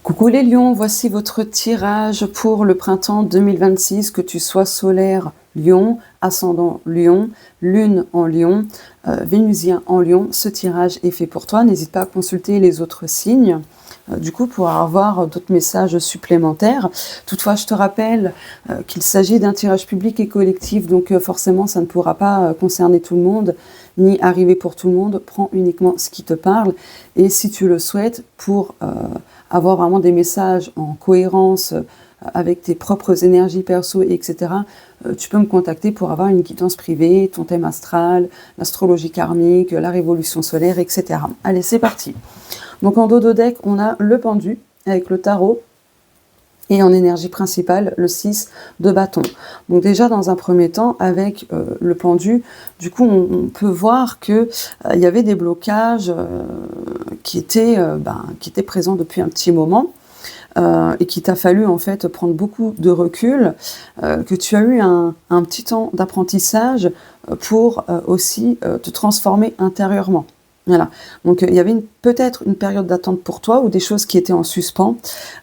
Coucou les lions, voici votre tirage pour le printemps 2026, que tu sois solaire lion, ascendant lion, lune en lion, vénusien en lion. Ce tirage est fait pour toi, n'hésite pas à consulter les autres signes, du coup pour avoir d'autres messages supplémentaires. Toutefois, je te rappelle qu'il s'agit d'un tirage public et collectif, donc forcément ça ne pourra pas concerner tout le monde, ni arriver pour tout le monde. Prends uniquement ce qui te parle, et si tu le souhaites, pour avoir vraiment des messages en cohérence avec tes propres énergies perso, etc., tu peux me contacter pour avoir une guidance privée, ton thème astral, l'astrologie karmique, la révolution solaire, etc. Allez, c'est parti. Donc en dos de deck, on a le pendu avec le tarot, et en énergie principale, le 6 de bâton. Donc déjà, dans un premier temps, avec le pendu, du coup, on peut voir qu'il y avait des blocages qui étaient présents depuis un petit moment, et qu'il t'a fallu en fait prendre beaucoup de recul, que tu as eu un petit temps d'apprentissage pour aussi te transformer intérieurement. Voilà, donc il y avait peut-être une période d'attente pour toi, ou des choses qui étaient en suspens,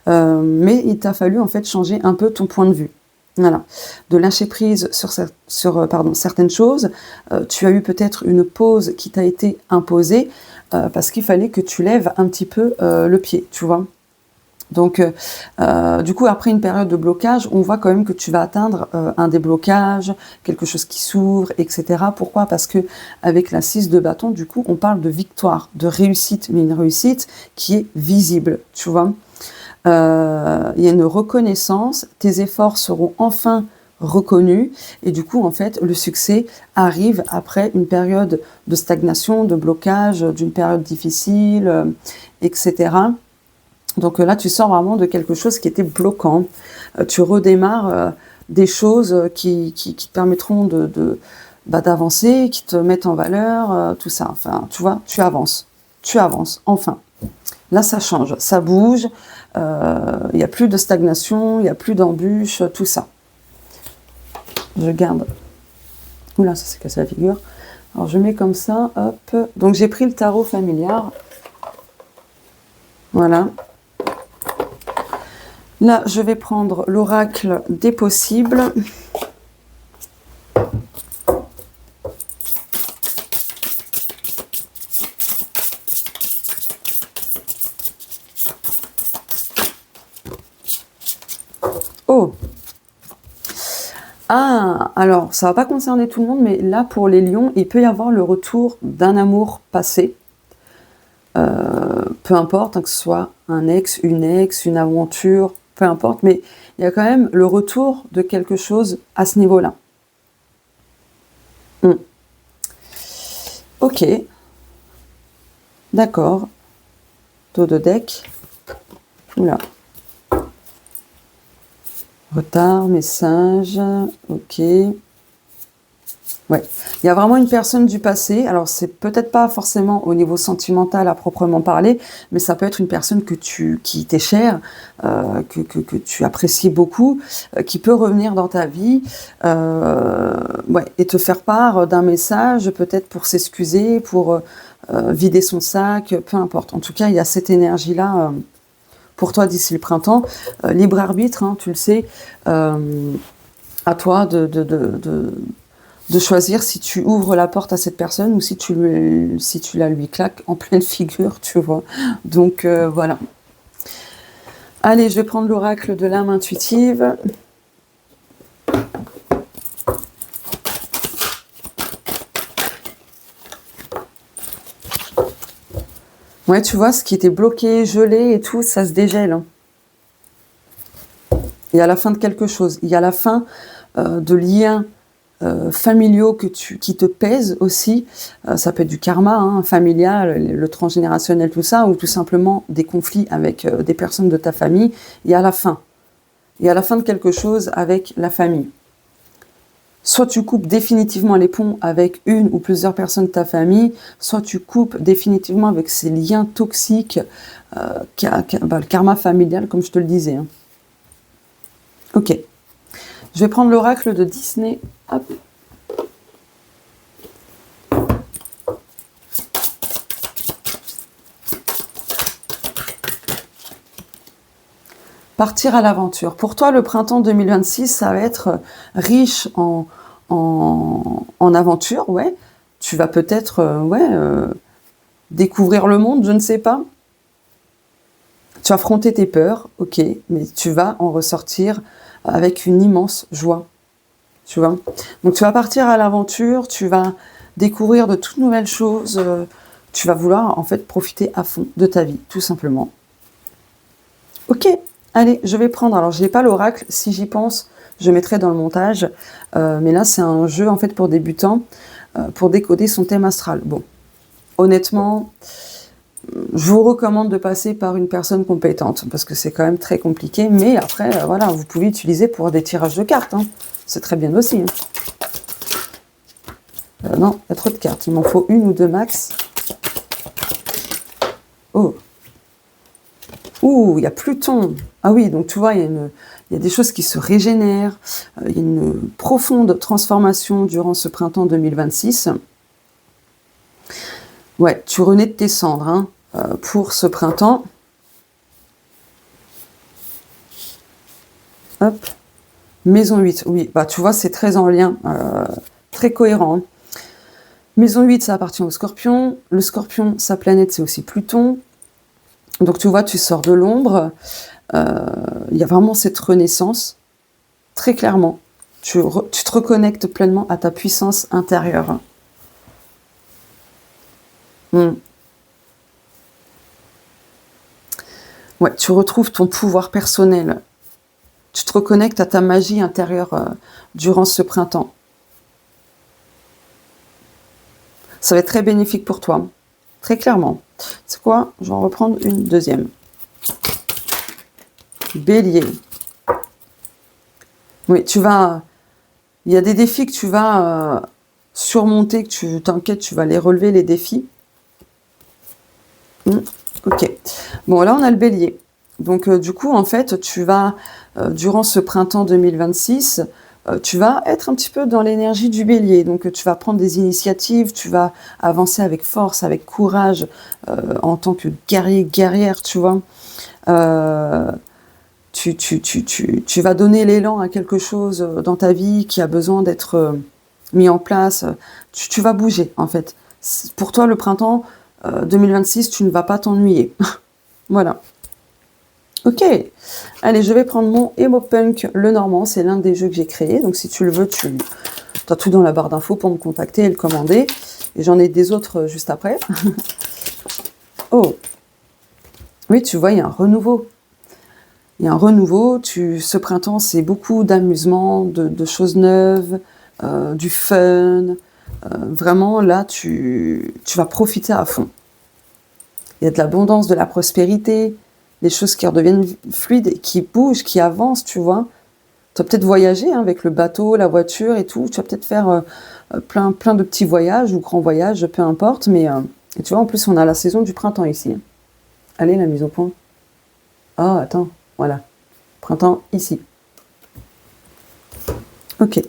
mais il t'a fallu en fait changer un peu ton point de vue. Voilà, de lâcher prise sur certaines choses. Tu as eu peut-être une pause qui t'a été imposée, parce qu'il fallait que tu lèves un petit peu le pied, tu vois. Donc, du coup, après une période de blocage, on voit quand même que tu vas atteindre un déblocage, quelque chose qui s'ouvre, etc. Pourquoi ? Parce que avec la 6 de bâton, du coup, on parle de victoire, de réussite, mais une réussite qui est visible, tu vois. Il y a une reconnaissance, tes efforts seront enfin reconnus, et du coup, en fait, le succès arrive après une période de stagnation, de blocage, d'une période difficile, etc. Donc là, tu sors vraiment de quelque chose qui était bloquant. Tu redémarres des choses qui te permettront d'avancer, qui te mettent en valeur, tout ça. Enfin, tu vois, tu avances, enfin. Là, ça change, ça bouge, il n'y a plus de stagnation, il n'y a plus d'embûches, tout ça. Je garde. Oula, ça s'est cassé la figure. Alors, je mets comme ça, hop. Donc, j'ai pris le tarot familiar. Voilà. Là, je vais prendre l'oracle des possibles. Oh! Ah, alors, ça va pas concerner tout le monde, mais là, pour les lions, il peut y avoir le retour d'un amour passé. Peu importe, hein, que ce soit un ex, une aventure, peu importe, mais il y a quand même le retour de quelque chose à ce niveau-là. Ok. D'accord. Dos de deck. Oula. Retard, message. Ok. Ouais. Il y a vraiment une personne du passé. Alors, c'est peut-être pas forcément au niveau sentimental à proprement parler, mais ça peut être une personne qui t'est chère, que tu apprécies beaucoup, qui peut revenir dans ta vie, et te faire part d'un message, peut-être pour s'excuser, pour vider son sac, peu importe. En tout cas, il y a cette énergie-là pour toi d'ici le printemps. Libre arbitre, hein, tu le sais, à toi de choisir si tu ouvres la porte à cette personne ou si tu la lui claques en pleine figure, tu vois. Donc voilà. Allez, je vais prendre l'oracle de l'âme intuitive. Ouais, tu vois, ce qui était bloqué, gelé et tout, ça se dégèle. Hein. Il y a la fin de quelque chose. Il y a la fin de liens familiaux qui te pèsent aussi. Ça peut être du karma, hein, familial, le transgénérationnel, tout ça, ou tout simplement des conflits avec des personnes de ta famille. Il y a la fin. Il y a la fin de quelque chose avec la famille. Soit tu coupes définitivement les ponts avec une ou plusieurs personnes de ta famille, soit tu coupes définitivement avec ces liens toxiques, le karma familial, comme je te le disais. Hein. Ok. Je vais prendre l'oracle de Disney. Hop. partir à l'aventure. Pour toi, le printemps 2026, ça va être riche en aventure, ouais. Tu vas peut-être, découvrir le monde, je ne sais pas. Tu vas affronter tes peurs, ok, mais tu vas en ressortir avec une immense joie, tu vois. Donc tu vas partir à l'aventure, tu vas découvrir de toutes nouvelles choses, tu vas vouloir en fait profiter à fond de ta vie, tout simplement. Ok, allez, je vais prendre, alors je n'ai pas l'oracle, si j'y pense, je mettrai dans le montage, mais là c'est un jeu en fait pour débutants, pour décoder son thème astral. Bon, honnêtement, je vous recommande de passer par une personne compétente, parce que c'est quand même très compliqué, mais après, voilà, vous pouvez utiliser pour des tirages de cartes, hein. C'est très bien aussi. Hein. Non, il y a trop de cartes, il m'en faut une ou deux max. Oh. Ouh, il y a Pluton. Ah oui, donc tu vois, il y a des choses qui se régénèrent, il y a une profonde transformation durant ce printemps 2026. Ouais, tu renais de tes cendres, hein, pour ce printemps. Hop. Maison 8, oui, bah tu vois, c'est très en lien, très cohérent. Maison 8, ça appartient au Scorpion. Le Scorpion, sa planète, c'est aussi Pluton. Donc tu vois, tu sors de l'ombre. Il y a vraiment cette renaissance, très clairement. Tu te reconnectes pleinement à ta puissance intérieure. Ouais, tu retrouves ton pouvoir personnel. Tu te reconnectes à ta magie intérieure durant ce printemps. Ça va être très bénéfique pour toi, très clairement. C'est quoi? Je vais en reprendre une deuxième. Bélier. Oui, il y a des défis que tu vas surmonter, que tu t'inquiètes, tu vas les relever, les défis. Ok. Bon, là, on a le bélier. Donc, du coup, en fait, tu vas, durant ce printemps 2026, tu vas être un petit peu dans l'énergie du bélier. Donc, tu vas prendre des initiatives, tu vas avancer avec force, avec courage, en tant que guerrier, guerrière, tu vois. Tu vas donner l'élan à quelque chose dans ta vie qui a besoin d'être mis en place. Tu vas bouger, en fait. Pour toi, le printemps 2026, tu ne vas pas t'ennuyer. Voilà. Ok. Allez, je vais prendre mon Emopunk Le Normand. C'est l'un des jeux que j'ai créé. Donc, si tu le veux, tu as tout dans la barre d'infos pour me contacter et le commander. Et j'en ai des autres juste après. Oh. Oui, tu vois, il y a un renouveau. Il y a un renouveau. Ce printemps, c'est beaucoup d'amusement, de choses neuves, du fun. Vraiment, là, tu vas profiter à fond. Il y a de l'abondance, de la prospérité, des choses qui redeviennent fluides, qui bougent, qui avancent, tu vois. Tu vas peut-être voyager hein, avec le bateau, la voiture et tout. Tu vas peut-être faire plein de petits voyages ou grands voyages, peu importe. Mais et tu vois, en plus, on a la saison du printemps ici. Allez, la mise au point. Ah, attends, voilà. Printemps ici. Ok.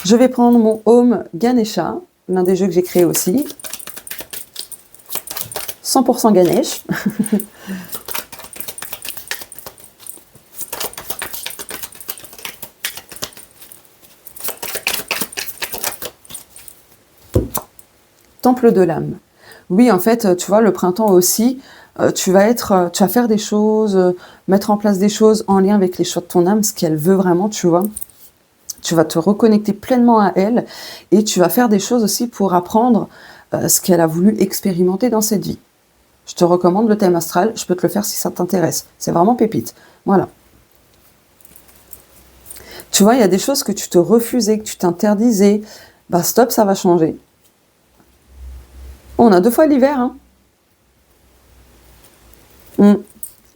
Je vais prendre mon Home Ganesha, l'un des jeux que j'ai créé aussi. 100% Ganesh. Temple de l'âme. Oui, en fait, tu vois, le printemps aussi, tu vas faire des choses, mettre en place des choses en lien avec les choix de ton âme, ce qu'elle veut vraiment, tu vois. Tu vas te reconnecter pleinement à elle et tu vas faire des choses aussi pour apprendre ce qu'elle a voulu expérimenter dans cette vie. Je te recommande le thème astral, je peux te le faire si ça t'intéresse. C'est vraiment pépite. Voilà. Tu vois, il y a des choses que tu te refusais, que tu t'interdisais. Bah stop, ça va changer. On a 2 fois l'hiver. Hein.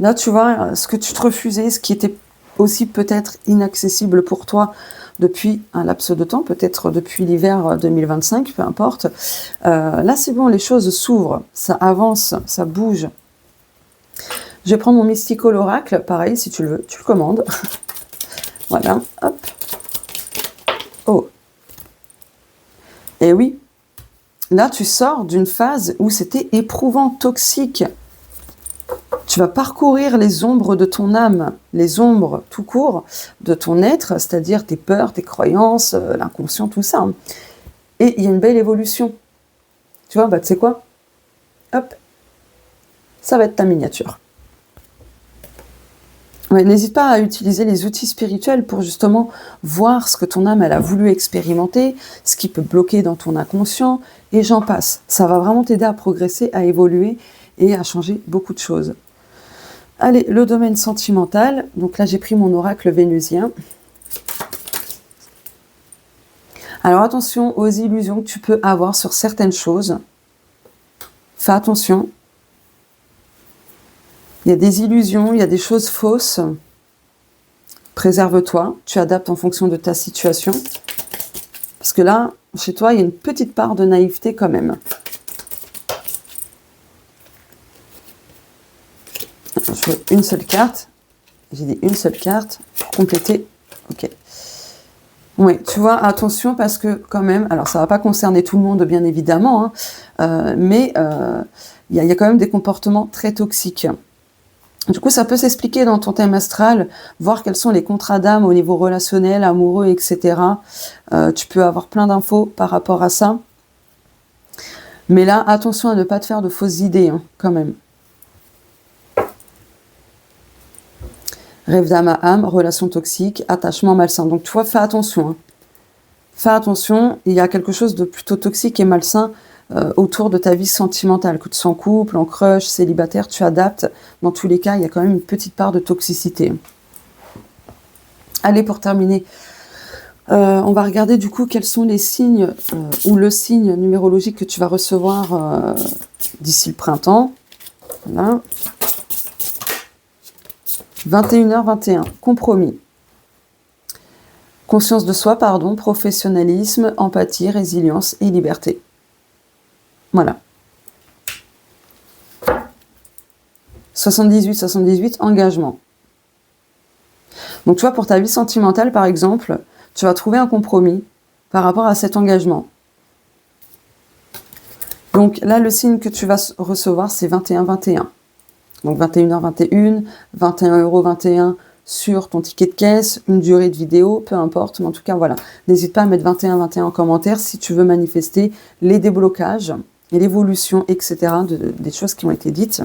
Là, tu vois, ce que tu te refusais, ce qui était aussi peut-être inaccessible pour toi depuis un laps de temps, peut-être depuis l'hiver 2025, peu importe. Là, c'est bon, les choses s'ouvrent, ça avance, ça bouge. Je vais prendre mon Mystico l'oracle, pareil, si tu le veux, tu le commandes. Voilà, hop. Oh. Et oui, là, tu sors d'une phase où c'était éprouvant, toxique. Tu vas parcourir les ombres de ton âme, les ombres tout court de ton être, c'est-à-dire tes peurs, tes croyances, l'inconscient, tout ça. Et il y a une belle évolution. Tu vois, bah tu sais quoi? Hop, ça va être ta miniature. Ouais, n'hésite pas à utiliser les outils spirituels pour justement voir ce que ton âme elle a voulu expérimenter, ce qui peut bloquer dans ton inconscient, et j'en passe. Ça va vraiment t'aider à progresser, à évoluer et à changer beaucoup de choses. Allez, le domaine sentimental. Donc là, j'ai pris mon oracle vénusien. Alors attention aux illusions que tu peux avoir sur certaines choses. Fais attention. Il y a des illusions, il y a des choses fausses. Préserve-toi, tu adaptes en fonction de ta situation. Parce que là, chez toi, il y a une petite part de naïveté quand même. Je veux une seule carte. J'ai dit une seule carte pour compléter. Ok. Oui, tu vois, attention parce que quand même, alors ça ne va pas concerner tout le monde bien évidemment, hein, mais il y a quand même des comportements très toxiques. Du coup, ça peut s'expliquer dans ton thème astral, voir quels sont les contrats d'âme au niveau relationnel, amoureux, etc. Tu peux avoir plein d'infos par rapport à ça. Mais là, attention à ne pas te faire de fausses idées, hein, quand même. Rêve d'âme à âme, relation toxique, attachement malsain. Donc, tu vois, fais attention. Hein. Fais attention, il y a quelque chose de plutôt toxique et malsain autour de ta vie sentimentale. Que tu sois en couple, en crush, célibataire, tu adaptes. Dans tous les cas, il y a quand même une petite part de toxicité. Allez, pour terminer, on va regarder du coup quels sont les signes ou le signe numérologique que tu vas recevoir d'ici le printemps. Voilà. 21h21, compromis. Conscience de soi, pardon, professionnalisme, empathie, résilience et liberté. Voilà. 78, engagement. Donc tu vois, pour ta vie sentimentale, par exemple, tu vas trouver un compromis par rapport à cet engagement. Donc là, le signe que tu vas recevoir, c'est 21-21. Donc 21h21, 21,21€ sur ton ticket de caisse, une durée de vidéo, peu importe, mais en tout cas voilà. N'hésite pas à mettre 21-21 en commentaire si tu veux manifester les déblocages et l'évolution, etc. des choses qui ont été dites.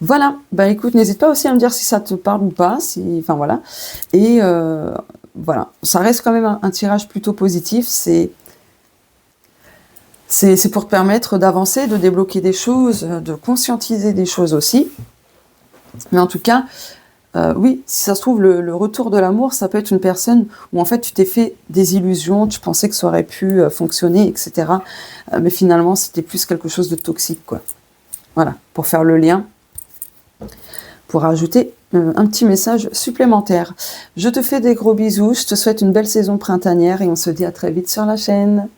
Voilà, bah écoute, n'hésite pas aussi à me dire si ça te parle ou pas, enfin voilà. Et voilà, ça reste quand même un tirage plutôt positif, c'est pour te permettre d'avancer, de débloquer des choses, de conscientiser des choses aussi. Mais en tout cas, oui, si ça se trouve, le retour de l'amour, ça peut être une personne où en fait tu t'es fait des illusions, tu pensais que ça aurait pu fonctionner, etc. Mais finalement, c'était plus quelque chose de toxique, quoi. Voilà, pour faire le lien, pour ajouter un petit message supplémentaire. Je te fais des gros bisous, je te souhaite une belle saison printanière et on se dit à très vite sur la chaîne.